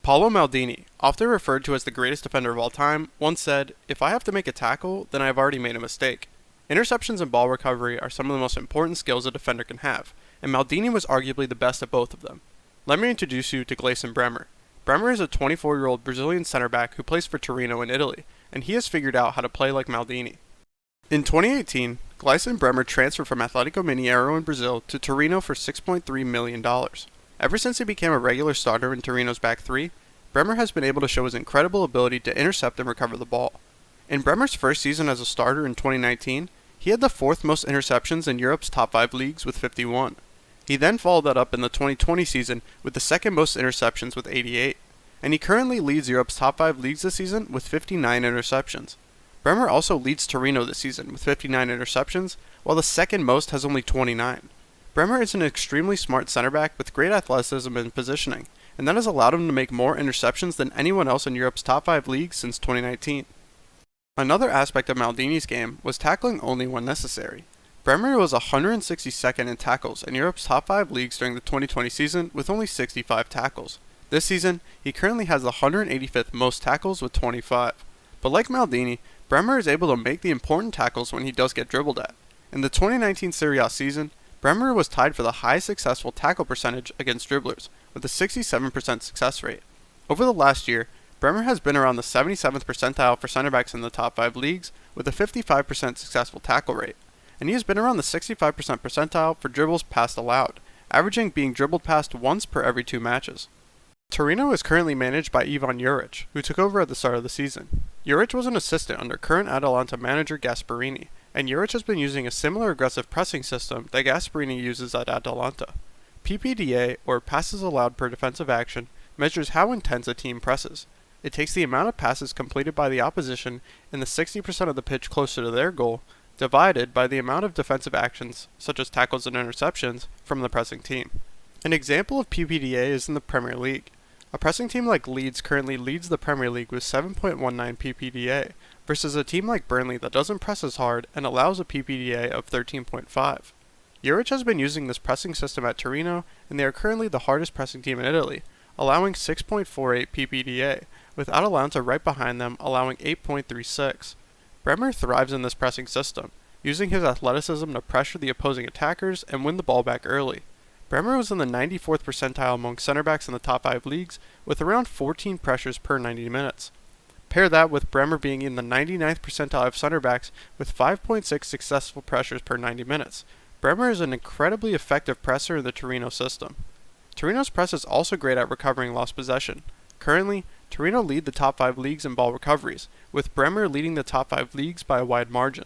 Paolo Maldini, often referred to as the greatest defender of all time, once said, "If I have to make a tackle, then I have already made a mistake." Interceptions and ball recovery are some of the most important skills a defender can have, and Maldini was arguably the best at both of them. Let me introduce you to Gleison Bremer. Bremer is a 24-year-old Brazilian center back who plays for Torino in Italy, and he has figured out how to play like Maldini. In 2018, Gleison Bremer transferred from Atlético Mineiro in Brazil to Torino for $6.3 million. Ever since he became a regular starter in Torino's back three, Bremer has been able to show his incredible ability to intercept and recover the ball. In Bremer's first season as a starter in 2019, he had the fourth most interceptions in Europe's top 5 leagues with 51. He then followed that up in the 2020 season with the second most interceptions with 88, and he currently leads Europe's top 5 leagues this season with 59 interceptions. Bremer also leads Torino this season with 59 interceptions, while the second most has only 29. Bremer is an extremely smart center back with great athleticism and positioning, and that has allowed him to make more interceptions than anyone else in Europe's top 5 leagues since 2019. Another aspect of Maldini's game was tackling only when necessary. Bremer was 162nd in tackles in Europe's top 5 leagues during the 2020 season with only 65 tackles. This season, he currently has the 185th most tackles with 25. But like Maldini, Bremer is able to make the important tackles when he does get dribbled at. In the 2019 Serie A season, Bremer was tied for the highest successful tackle percentage against dribblers, with a 67% success rate. Over the last year, Bremer has been around the 77th percentile for center backs in the top 5 leagues, with a 55% successful tackle rate, and he has been around the 65% percentile for dribbles passed allowed, averaging being dribbled past once per every 2 matches. Torino is currently managed by Ivan Juric, who took over at the start of the season. Juric was an assistant under current Atalanta manager Gasperini, and Juric has been using a similar aggressive pressing system that Gasperini uses at Atalanta. PPDA, or passes allowed per defensive action, measures how intense a team presses. It takes the amount of passes completed by the opposition in the 60% of the pitch closer to their goal, divided by the amount of defensive actions, such as tackles and interceptions, from the pressing team. An example of PPDA is in the Premier League. A pressing team like Leeds currently leads the Premier League with 7.19 PPDA, versus a team like Burnley that doesn't press as hard and allows a PPDA of 13.5. Juric has been using this pressing system at Torino, and they are currently the hardest pressing team in Italy, allowing 6.48 PPDA, with Atalanta right behind them allowing 8.36. Bremer thrives in this pressing system, using his athleticism to pressure the opposing attackers and win the ball back early. Bremer was in the 94th percentile among center backs in the top 5 leagues, with around 14 pressures per 90 minutes. Pair that with Bremer being in the 99th percentile of center backs with 5.6 successful pressures per 90 minutes. Bremer is an incredibly effective presser in the Torino system. Torino's press is also great at recovering lost possession. Currently, Torino lead the top 5 leagues in ball recoveries, with Bremer leading the top 5 leagues by a wide margin.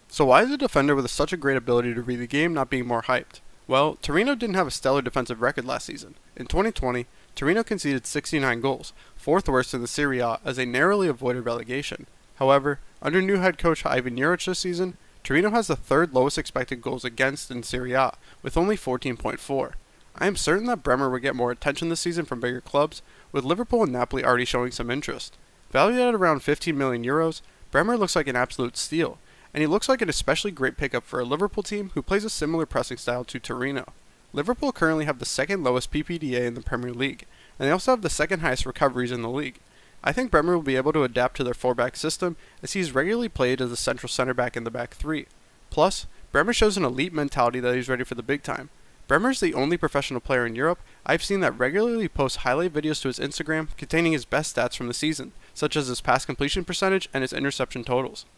So why is a defender with such a great ability to read the game not being more hyped? Well, Torino didn't have a stellar defensive record last season. In 2020, Torino conceded 69 goals, 4th worst in the Serie A, as they narrowly avoided relegation. However, under new head coach Ivan Juric this season, Torino has the 3rd lowest expected goals against in Serie A, with only 14.4. I am certain that Bremer will get more attention this season from bigger clubs, with Liverpool and Napoli already showing some interest. Valued at around 15 million euros, Bremer looks like an absolute steal, and he looks like an especially great pickup for a Liverpool team who plays a similar pressing style to Torino. Liverpool currently have the 2nd lowest PPDA in the Premier League, and they also have the 2nd highest recoveries in the league. I think Bremer will be able to adapt to their 4-back system, as he is regularly played as a central center back in the back three. Plus, Bremer shows an elite mentality that he's ready for the big time. Bremer is the only professional player in Europe I've seen that regularly posts highlight videos to his Instagram containing his best stats from the season, such as his pass completion percentage and his interception totals.